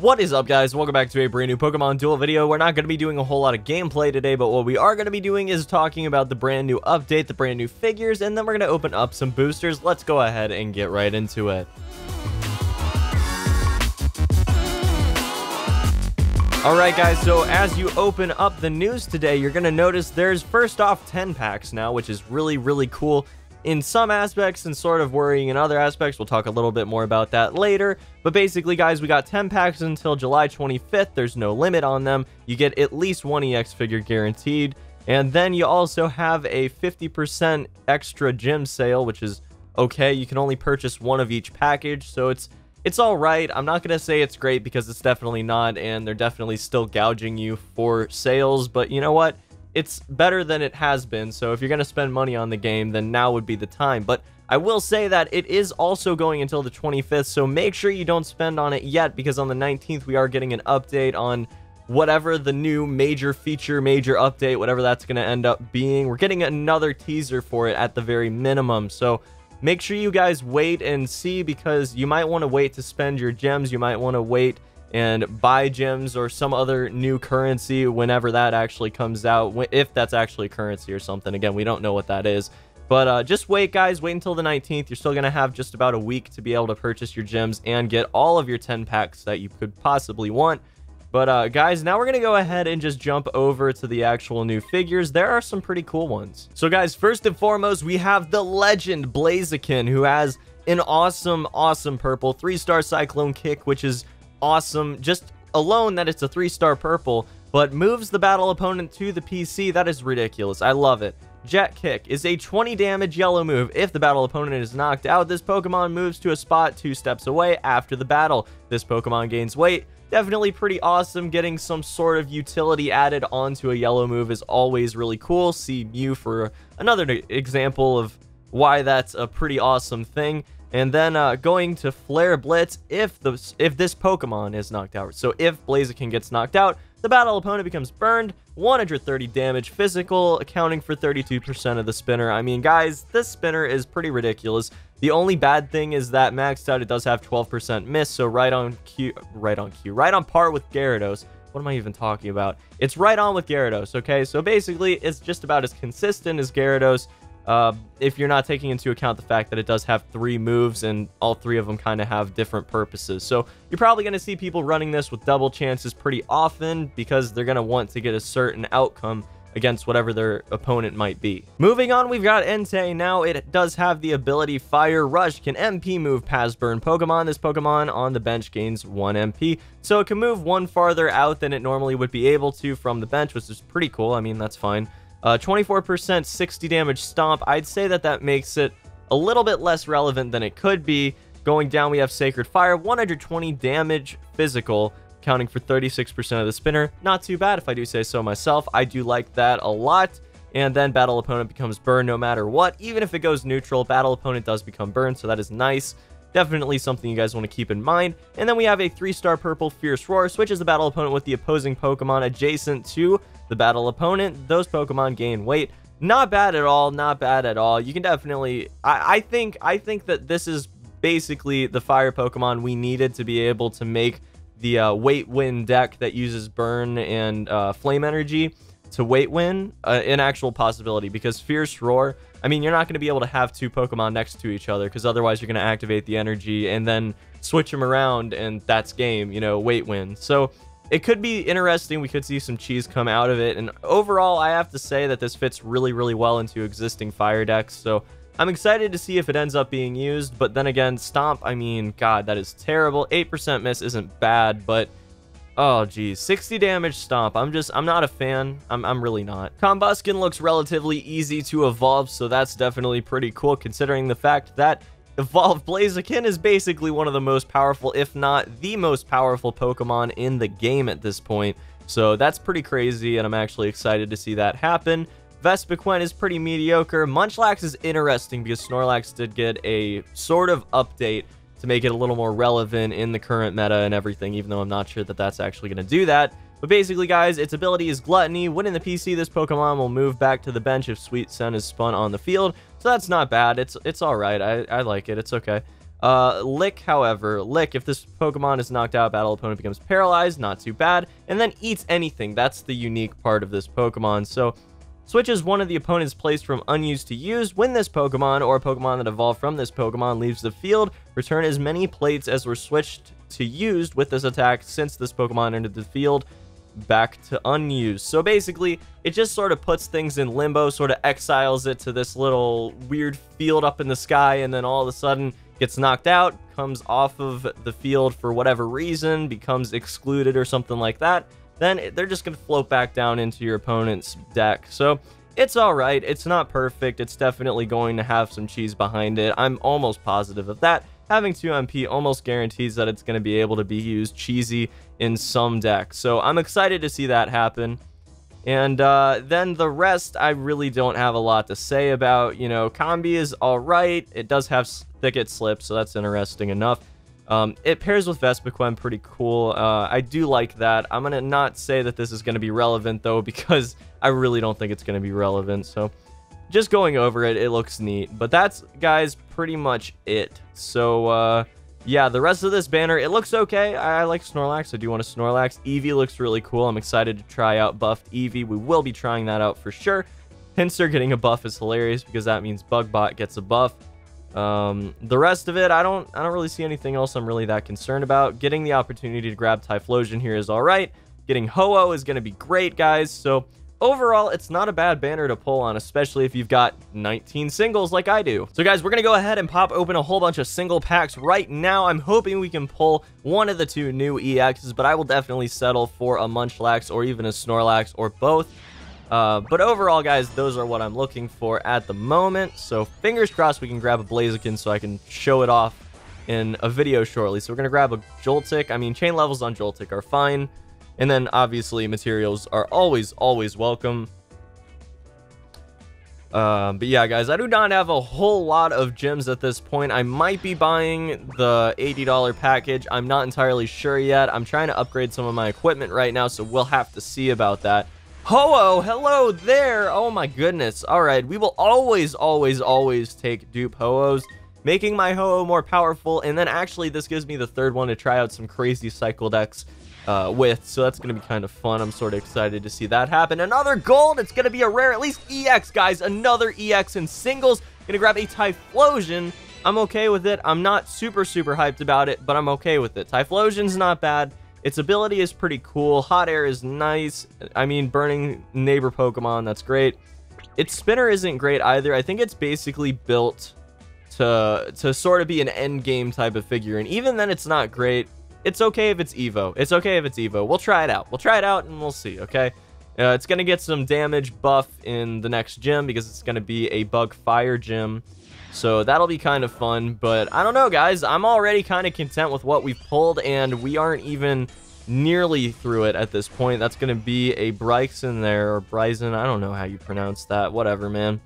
What is up, guys? Welcome back to a brand new Pokemon Duel video. We're not going to be doing a whole lot of gameplay today, but what we are going to be doing is talking about the brand new update, the brand new figures, and then we're going to open up some boosters. Let's go ahead and get right into it. Alright guys, so as you open up the news today, you're going to notice there's first off 10 packs now, which is really cool in some aspects and sort of worrying in other aspects. We'll talk a little bit more about that later. But basically, guys, we got 10 packs until July 25th. There's no limit on them. You get at least one EX figure guaranteed. And then you also have a 50% extra gym sale, which is okay. You can only purchase one of each package, so it's all right. I'm not going to say it's great because it's definitely not, and they're definitely still gouging you for sales. But you know what? It's better than it has been, so if you're going to spend money on the game, then now would be the time. But I will say that it is also going until the 25th, so make sure you don't spend on it yet, because on the 19th, we are getting an update on whatever the new major feature, major update, whatever that's going to end up being. We're getting another teaser for it at the very minimum, so make sure you guys wait and see, because you might want to wait to spend your gems. You might want to wait and buy gems or some other new currency whenever that actually comes out, if that's actually currency or something. Again, we don't know what that is, but just wait, guys. Wait until the 19th. You're still gonna have just about a week to be able to purchase your gems and get all of your 10 packs that you could possibly want. But guys, now we're gonna go ahead and just jump over to the actual new figures. There are some pretty cool ones. So guys, first and foremost, we have the legend Blaziken, who has an awesome purple 3-star Cyclone Kick, which is awesome just alone that it's a 3-star purple, but moves the battle opponent to the PC. That is ridiculous. I love it. Jet Kick is a 20 damage yellow move. If the battle opponent is knocked out, this Pokemon moves to a spot 2 steps away after the battle. This Pokemon gains weight. Definitely pretty awesome. Getting some sort of utility added onto a yellow move is always really cool. See Mew for another example of why that's a pretty awesome thing. And then going to Flare Blitz if this Pokemon is knocked out. So if Blaziken gets knocked out, the battle opponent becomes burned, 130 damage physical, accounting for 32% of the spinner. I mean, guys, this spinner is pretty ridiculous. The only bad thing is that maxed out, it does have 12% miss, so right on par with Gyarados. What am I even talking about? It's right on with Gyarados, okay? So basically, it's just about as consistent as Gyarados. If you're not taking into account the fact that it does have 3 moves and all 3 of them kind of have different purposes. So you're probably going to see people running this with double chances pretty often, because they're going to want to get a certain outcome against whatever their opponent might be. Moving on, we've got Entei. Now it does have the ability Fire Rush, can MP move past burn Pokemon. This Pokemon on the bench gains 1 MP, so it can move 1 farther out than it normally would be able to from the bench, which is pretty cool. I mean, that's fine. 24% 60 damage stomp. I'd say that makes it a little bit less relevant than it could be. Going down, we have Sacred Fire, 120 damage physical, accounting for 36% of the spinner. Not too bad, if I do say so myself. I do like that a lot. And then battle opponent becomes burned no matter what. Even if it goes neutral, battle opponent does become burned, so that is nice. Definitely something you guys want to keep in mind. And then we have a 3-star purple Fierce Roar, switches the battle opponent with the opposing Pokemon adjacent to the battle opponent. Those Pokemon gain weight. Not bad at all. Not bad at all. You can definitely, I think that this is basically the fire Pokemon we needed to be able to make the weight win deck that uses burn and flame energy to weight win an actual possibility, because Fierce Roar, I mean, you're not going to be able to have 2 Pokemon next to each other, because otherwise you're going to activate the energy and then switch them around, and that's game, you know, weight win. So it could be interesting. We could see some cheese come out of it, and overall, I have to say that this fits really well into existing fire decks, so I'm excited to see if it ends up being used. But then again, Stomp, I mean, God, that is terrible. 8% miss isn't bad, but oh geez, 60 damage Stomp. I'm not a fan. I'm really not. Combuskin looks relatively easy to evolve, so that's definitely pretty cool, considering the fact that evolved Blaziken is basically one of the most powerful, if not the most powerful Pokemon in the game at this point. So that's pretty crazy, and I'm actually excited to see that happen. Vespiquen is pretty mediocre. Munchlax is interesting because Snorlax did get a sort of update to make it a little more relevant in the current meta and everything, even though I'm not sure that that's actually going to do that. But basically, guys, its ability is Gluttony. When in the PC, this Pokemon will move back to the bench if Sweet Scent is spun on the field. So that's not bad. It's all right. I like it. It's okay. Lick, however, Lick, if this Pokemon is knocked out, battle opponent becomes paralyzed, not too bad, and then eats anything. That's the unique part of this Pokemon. So, switches one of the opponent's plays from unused to used. When this Pokemon, or a Pokemon that evolved from this Pokemon, leaves the field, return as many plates as were switched to used with this attack since this Pokemon entered the field back to unused. So basically, it just sort of puts things in limbo, sort of exiles it to this little weird field up in the sky, and then all of a sudden gets knocked out, comes off of the field for whatever reason, becomes excluded or something like that. Then they're just going to float back down into your opponent's deck. So it's all right. It's not perfect. It's definitely going to have some cheese behind it. I'm almost positive of that. Having 2 MP almost guarantees that it's going to be able to be used cheesy in some decks. So I'm excited to see that happen. And then the rest, I really don't have a lot to say about. You know, Combi is all right. It does have Thicket Slip, so that's interesting enough. It pairs with Vespiquen pretty cool. I do like that. I'm going to not say that this is going to be relevant, though, because I really don't think it's going to be relevant. So just going over it, it looks neat. But that's, guys, pretty much it. So, yeah, the rest of this banner, it looks okay. I like Snorlax. I do want a Snorlax. Eevee looks really cool. I'm excited to try out buffed Eevee. We will be trying that out for sure. Pinsir getting a buff is hilarious because that means Bugbot gets a buff. The rest of it, I don't really see anything else I'm really that concerned about. Getting the opportunity to grab Typhlosion here is all right. Getting Ho-Oh is going to be great, guys. So overall, it's not a bad banner to pull on, especially if you've got 19 singles like I do. So guys, we're going to go ahead and pop open a whole bunch of single packs right now. I'm hoping we can pull one of the 2 new EXs, but I will definitely settle for a Munchlax or even a Snorlax or both. But overall, guys, those are what I'm looking for at the moment. So fingers crossed we can grab a Blaziken so I can show it off in a video shortly. So we're going to grab a Joltik. I mean, chain levels on Joltik are fine. And then, obviously, materials are always welcome. But yeah, guys, I do not have a whole lot of gems at this point. I might be buying the $80 package. I'm not entirely sure yet. I'm trying to upgrade some of my equipment right now, so we'll have to see about that. Ho-Oh, hello there. Oh my goodness. All right, we will always take dupe Ho-Ohs, making my Ho-Oh more powerful. And then actually, this gives me the 3rd one to try out some crazy cycle decks with, so that's going to be kind of fun. I'm sort of excited to see that happen. Another gold. It's going to be a rare, at least EX, guys. Another EX in singles. Gonna grab a Typhlosion. I'm okay with it. I'm not super hyped about it, but I'm okay with it. Typhlosion's not bad. Its ability is pretty cool. Hot Air is nice. I mean, burning neighbor Pokemon, that's great. Its spinner isn't great either. I think it's basically built to sort of be an end game type of figure, and even then it's not great. It's okay if it's Evo. It's okay if it's Evo. We'll try it out. We'll try it out and we'll see, okay? It's going to get some damage buff in the next gym because it's going to be a Bug Fire gym. So that'll be kind of fun, but I don't know, guys. I'm already kind of content with what we've pulled, and we aren't even nearly through it at this point. That's going to be a Bryson there, or Bryson. I don't know how you pronounce that. Whatever, man.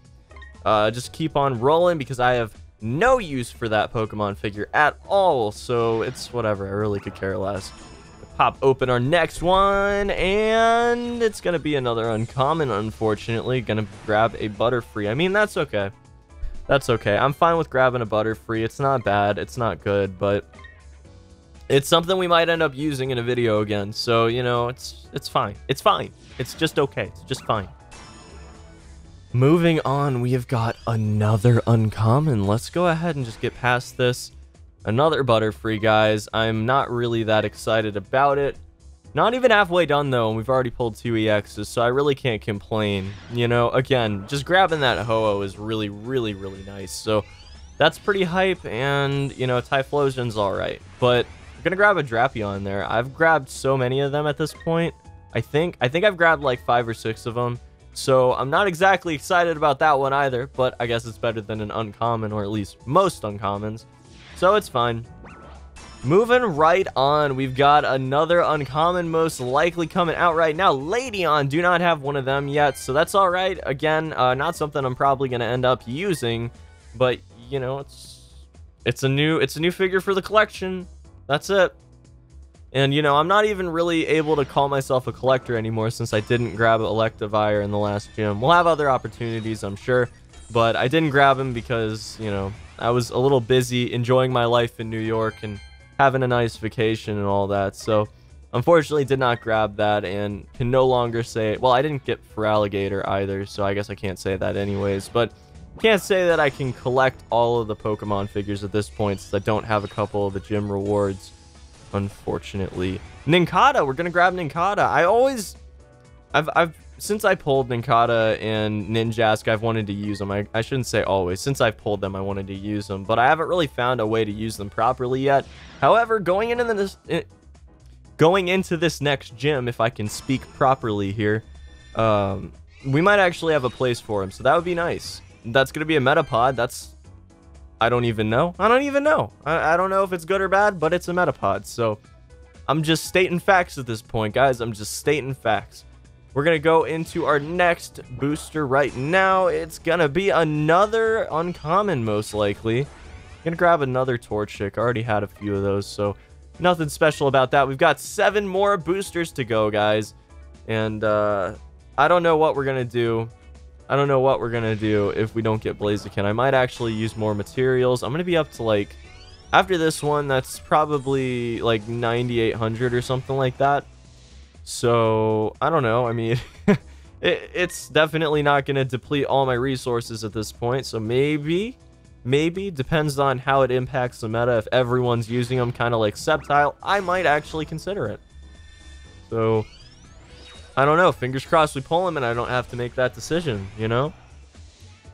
Just keep on rolling because I have no use for that Pokemon figure at all, so it's whatever. I really could care less. Pop open our next one, and it's going to be another uncommon, unfortunately. Going to grab a Butterfree. I mean, that's okay. That's okay. I'm fine with grabbing a Butterfree. It's not bad. It's not good, but it's something we might end up using in a video again. So, you know, it's fine. It's fine. It's just okay. It's just fine. Moving on, we have got another uncommon. Let's go ahead and just get past this. Another Butterfree, guys. I'm not really that excited about it. Not even halfway done, though, and we've already pulled 2 EXs, so I really can't complain. You know, again, just grabbing that Ho-Oh is really nice. So that's pretty hype, and, you know, Typhlosion's alright. But I'm going to grab a Drapion there. I've grabbed so many of them at this point. I think I've grabbed like 5 or 6 of them. So I'm not exactly excited about that one either, but I guess it's better than an uncommon, or at least most uncommons. So it's fine. Moving right on, we've got another uncommon most likely coming out right now. Ladion, do not have one of them yet, so that's all right. Again, not something I'm probably going to end up using, but you know, it's a new figure for the collection. That's it. And you know, I'm not even really able to call myself a collector anymore since I didn't grab Electivire in the last gym. We'll have other opportunities, I'm sure. but I didn't grab him because, you know, I was a little busy enjoying my life in New York and having a nice vacation and all that. So unfortunately did not grab that and can no longer say, well, I didn't get Feraligatr either, so I guess I can't say that anyways, but can't say that I can collect all of the Pokemon figures at this point since I don't have a couple of the gym rewards, unfortunately. Nincada, we're gonna grab Nincada. I've since I pulled Nincada and Ninjask, I've wanted to use them. I shouldn't say always. Since I've pulled them, I wanted to use them, but I haven't really found a way to use them properly yet. However, going into this next gym, if I can speak properly here, we might actually have a place for him, so that would be nice. That's going to be a Metapod. I don't even know. I don't know if it's good or bad, but it's a Metapod, so I'm just stating facts at this point, guys. I'm just stating facts. We're going to go into our next booster right now. It's going to be another uncommon, most likely. I'm going to grab another Torchic. I already had a few of those, so nothing special about that. We've got 7 more boosters to go, guys. And I don't know what we're going to do. I don't know what we're going to do if we don't get Blaziken. I might actually use more materials. I'm going to be up to, like, after this one, that's probably, like, 9,800 or something like that. So, I don't know. I mean, it's definitely not going to deplete all my resources at this point. So, maybe, depends on how it impacts the meta. If everyone's using them kind of like Sceptile, I might actually consider it. So, I don't know. Fingers crossed we pull him and I don't have to make that decision, you know?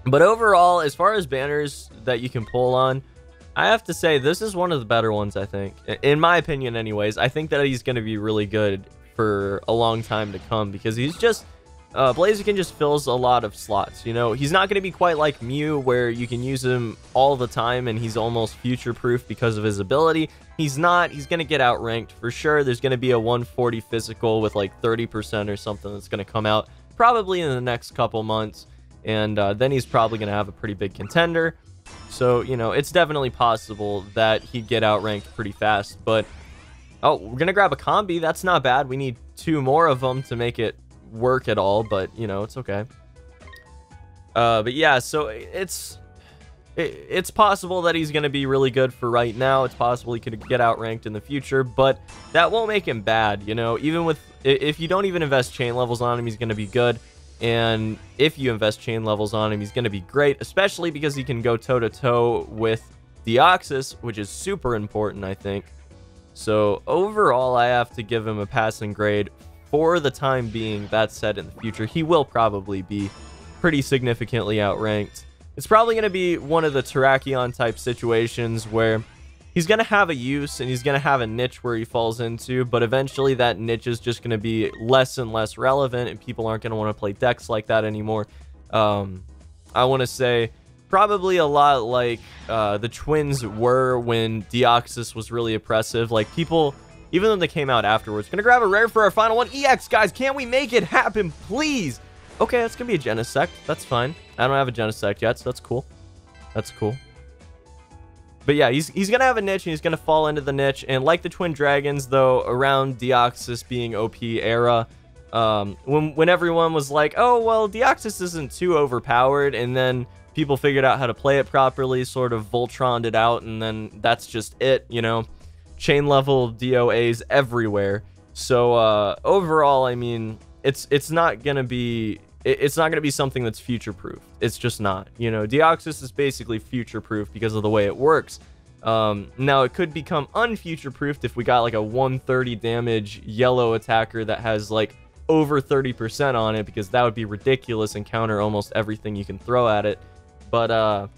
But overall, as far as banners that you can pull on, I have to say this is one of the better ones, I think. In my opinion, anyways. I think that he's going to be really good for a long time to come because he's just... Blaziken just fills a lot of slots, you know? He's not going to be quite like Mew, where you can use him all the time and he's almost future-proof because of his ability. He's not. He's going to get outranked for sure. There's going to be a 140 physical with like 30% or something that's going to come out probably in the next couple months. And then he's probably going to have a pretty big contender. So, you know, it's definitely possible that he'd get outranked pretty fast. But, oh, we're going to grab a Combi. That's not bad. We need 2 more of them to make it work at all, but you know, it's okay. But yeah, so it's possible that he's going to be really good for right now. It's possible he could get outranked in the future, but that won't make him bad, you know? Even with, if you don't even invest chain levels on him, he's going to be good. And if you invest chain levels on him, he's going to be great, especially because he can go toe-to-toe with Deoxys, which is super important, I think. So overall, I have to give him a passing grade for the time being. That said, in the future, he will probably be pretty significantly outranked. It's probably going to be one of the Terrakion type situations where he's going to have a use and he's going to have a niche where he falls into, but eventually that niche is just going to be less and less relevant and people aren't going to want to play decks like that anymore. I want to say probably a lot like the Twins were when Deoxys was really oppressive. Like, people, even though they came out afterwards, gonna grab a rare for our final one. EX, guys, can we make it happen, please? Okay, that's gonna be a Genesect. That's fine. I don't have a Genesect yet, so that's cool. That's cool. But yeah, he's gonna have a niche, and he's gonna fall into the niche. And like the Twin Dragons, though, around Deoxys being OP era, when everyone was like, oh, well, Deoxys isn't too overpowered, and then people figured out how to play it properly, sort of Voltroned it out, and then that's just it, you know? Chain level DOAs everywhere. So overall, I mean, it's not gonna be something that's future proof. It's just not, you know. Deoxys is basically future proof because of the way it works. Now it could become unfuture proofed if we got like a 130 damage yellow attacker that has like over 30% on it, because that would be ridiculous and counter almost everything you can throw at it. But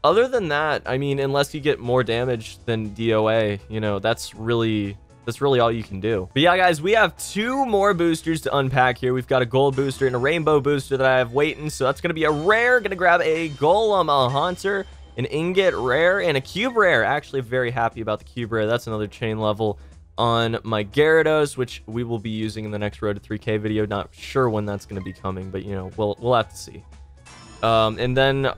other than that, I mean, unless you get more damage than DOA, you know, that's really all you can do. But yeah, guys, we have 2 more boosters to unpack here. We've got a gold booster and a rainbow booster that I have waiting. So that's going to be a rare. Going to grab a Golem, a Haunter, an Ingot rare, and a Cube rare. Actually, very happy about the Cube rare. That's another chain level on my Gyarados, which we will be using in the next Road to 3K video. Not sure when that's going to be coming, but, you know, we'll have to see. And then...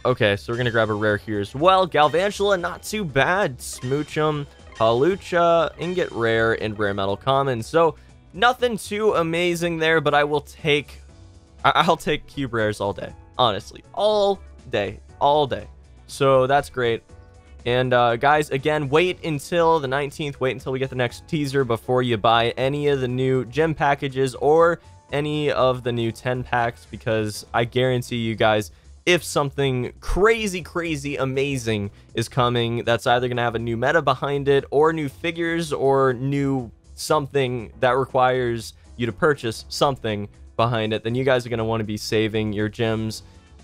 okay, so we're going to grab a rare here as well. Galvantula, not too bad. Smoochum, Palucha, Ingot rare, and rare metal common. So, nothing too amazing there, but I'll take cube rares all day. honestly, all day, all day. So that's great. And guys, again, wait until the 19th. Wait until we get the next teaser before you buy any of the new gem packages or any of the new 10 packs, because I guarantee you guys, if something crazy, crazy amazing is coming, that's either going to have a new meta behind it, or new figures, or new something that requires you to purchase something behind it, then you guys are going to want to be saving your gems.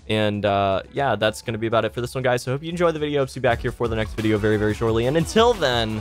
And yeah, that's going to be about it for this one, guys. So I hope you enjoyed the video. I'll see you back here for the next video very, very shortly. And until then,